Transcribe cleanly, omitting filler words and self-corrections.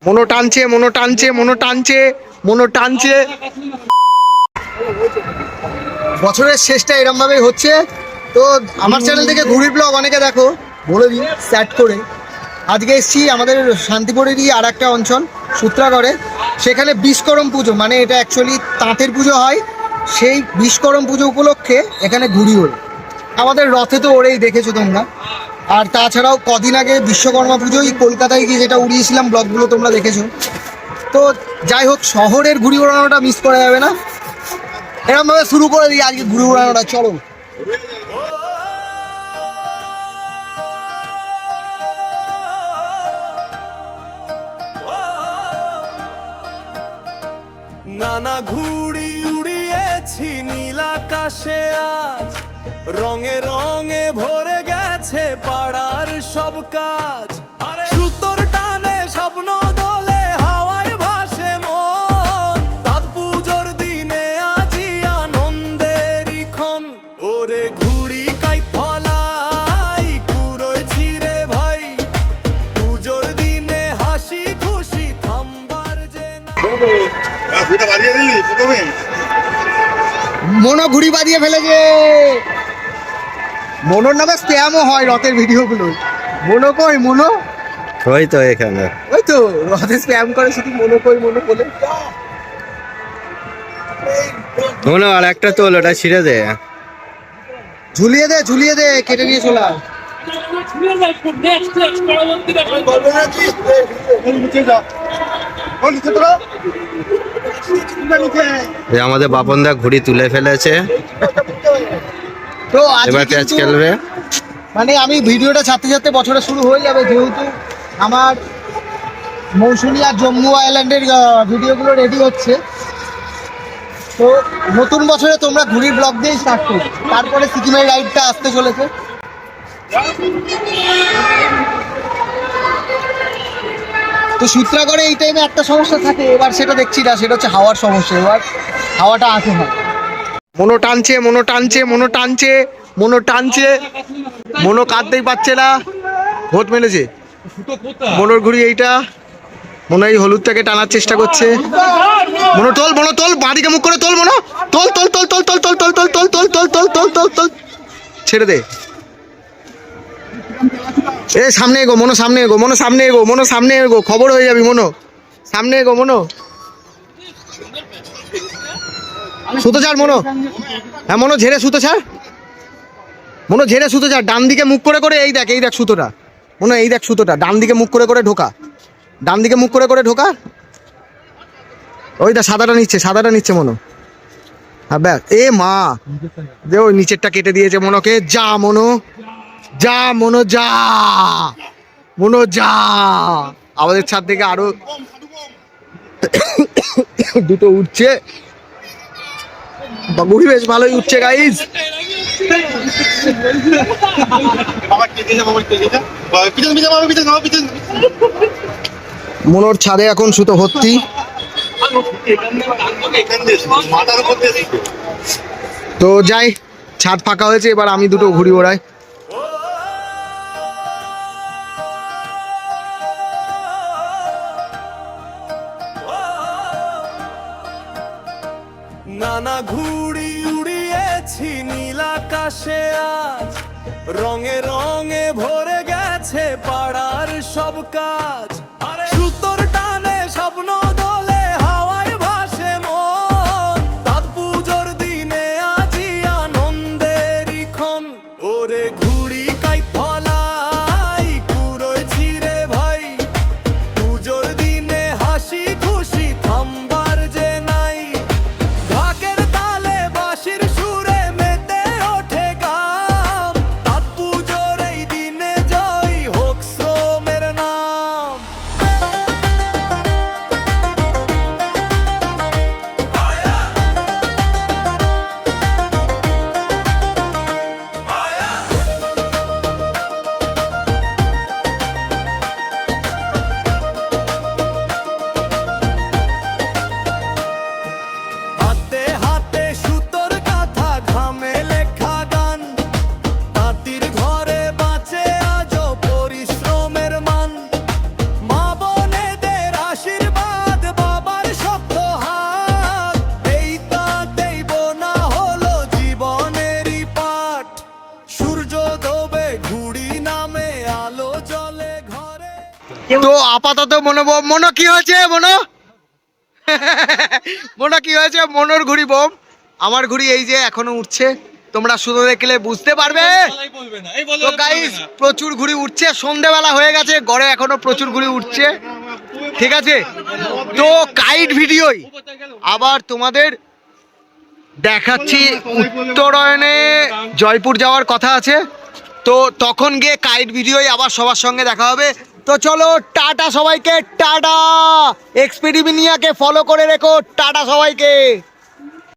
মনো টানছে মনো টানছে মনো টানছে মনো টানছে। বছরের শেষটা এরম ভাবেই হচ্ছে। তো আমার চ্যানেল থেকে ঘুরির ব্লগ অনেকে দেখো, বলে দিই স্যাট করে। আজকে এসেছি আমাদের শান্তিপুরেরই আর একটা অঞ্চল সূত্রাগড়ে, সেখানে বিশ্বকর্ম পুজো, মানে এটা অ্যাকচুয়ালি তাঁতের পুজো হয়, সেই বিশ্বকর্ম পুজো উপলক্ষে এখানে ঘুরি ওড়ে। আমাদের রথে তো ওরেই দেখেছো তোমরা। আর তাছাড়াও কদিন আগে বিশ্বকর্মা পুজোই কলকাতায় গিয়ে যেটা উড়িয়েছিলাম, ব্লগগুলো তোমরা দেখেছো। তো যাই হোক, শহরের ঘুড়ি ওড়ানোটা মিস করা যাবে না। এরকমভাবে শুরু করে দিই আজকে ঘুড়ি ওড়ানোটা, চলো। নানা ঘুড়ি উড়িয়েছি নীল আকাশে, আজ রঙে রঙে ভরে গেছে পাড়ার সব কাজ। সুতোর টানে স্বপ্ন দোলে হাওয়ায় ভাসে মন, তাঁত পুজোর দিনে আজি আনন্দেরই ক্ষণ। ওরে ঘুড়ি কাই ফলাই কুড়োয় ছিঁড়ে ভাই, পুজোর দিনে হাসি খুশি থামবার যে না। মনো ঘুড়ি বাজিয়ে ফেলেছে। মনোর নামে স্প্যামও হয় রথের ভিডিওগুলো। মনো কই মনো? ওই তো এখানে, ওই তো রথে স্প্যাম করে শুধু মনো কই মনো বলে। মনে আর একটা তোল, ওটা ছিঁড়ে দে, ঝুলিয়ে দে ঝুলিয়ে দে, কেটে নিয়ে চলে আয়। আমাদের বাপনদা ঘুড়ি তুলে ফেলেছে, তো এবার ক্যাচ খেলবে। মানে আমি ভিডিওটা ছাড়তে ছাড়তে বছরে শুরু হয়ে যাবে, যেহেতু আমার মৌসুমী আর জম্মু আইল্যান্ডের ভিডিওগুলো রেডি হচ্ছে। তো নতুন বছরে তোমরা ঘুড়ির ব্লগ দিয়েই স্টার্ট করো, তারপরে সিকিমের রাইডটা আসতে চলেছে। তো সূত্রাগড়ে এই টাইমে একটা সমস্যা থাকে, এবার সেটা দেখছি না, সেটা হচ্ছে হাওয়ার সমস্যা। এবার হাওয়াটা আসে না। মনো টানছে মনো টানছে মনো টানছে মনো টানছে, মনো কাঁদতেই পারছে না, ভোট মেলেছে। মনোর ঘুড়ি এইটা, মনে এই হলুদটাকে টানার চেষ্টা করছে। মনো তোল মনো তোল, বাঁদিকে মুখ করে তোল মনো, তোল তোল তোল তোল তোল তোল তোল তোল তোল তোল তোল তোল তোল তোল তোল, ছেড়ে দে। এ সামনে এগো মনো, সামনে এগো মনো, সামনে এগো মনো, সামনে এগো, খবর হয়ে যাবি মনো, সামনে এগো মনো। সুতো ছাড় মনো, হ্যাঁ মনো ঝেড়ে সুতো ছাড়, মনো ঝেড়ে সুতো ছাড়। ডান দিকে মুখ করে করে, এই দেখ এই দেখ সুতোটা মনো, এই দেখ সুতোটা, ডান দিকে মুখ করে করে ঢোকা, ডান দিকে মুখ করে করে ঢোকা। ওই দা সাদাটা নিচ্ছে, সাদাটা নিচ্ছে মনো। হ্যাঁ ব্যাস, এ মা দে, ওই নিচেরটা কেটে দিয়েছে মনোকে। যা মনো যা মনো যা মনো যা। আমাদের ছাদ থেকে আরো দুটো উঠছে, ঘুড়ি বেশ ভালোই উঠছে গাইজ। মনোর ছাদে এখন সুতো ভর্তি। তো যাই, ছাদ ফাঁকা হয়েছে, এবার আমি দুটো ঘুড়ি ওড়াই। নানা ঘুড়ি উড়িয়েছি নীল আকাশে, আজ রঙে রঙে ভরে গেছে পাড়ার সব কাজ। সুতোর টানে স্বপ্ন দোলে হাওয়ায় ভাসে মন, তাঁত পুজোর দিনে আজি আনন্দেরই ক্ষণ। ওরে ঘুড়ি কাই ফলাই কুড়োয় ছিঁড়ে ভাই, পুজোর দিনে হাসি খুশি থামবার যে নাই। ঢাকের তালে বাঁশির সুরে মেতে ওঠে গাম, তাঁত পুজোর এই দিনে জয় হোক শ্রমের নাম। তো আপাতত মনো কি হয়েছে মনো কি হয়েছে? মনোর ঘুড়ি বোম, আমার ঘুড়ি এই যে এখনো উঠছে, তোমরা শুধু দেখলে বুঝতে পারবে। তো গাইস প্রচুর ঘুড়ি উঠছে, সন্ধেবেলা হয়ে গেছে, গড়ে এখনো প্রচুর ঘুড়ি উঠছে, ঠিক আছে। তো কাইট ভিডিওই আবার তোমাদের দেখাচ্ছি, উত্তরায়ণে জয়পুর যাওয়ার কথা আছে, তো তখন গিয়ে কাইট ভিডিওই আবার সবার সঙ্গে দেখা হবে। তো চলো টাটা সবাইকে, টাটা। এক্সপেডিমিনিয়াকে ফলো করে রেখো, টাটা সবাইকে।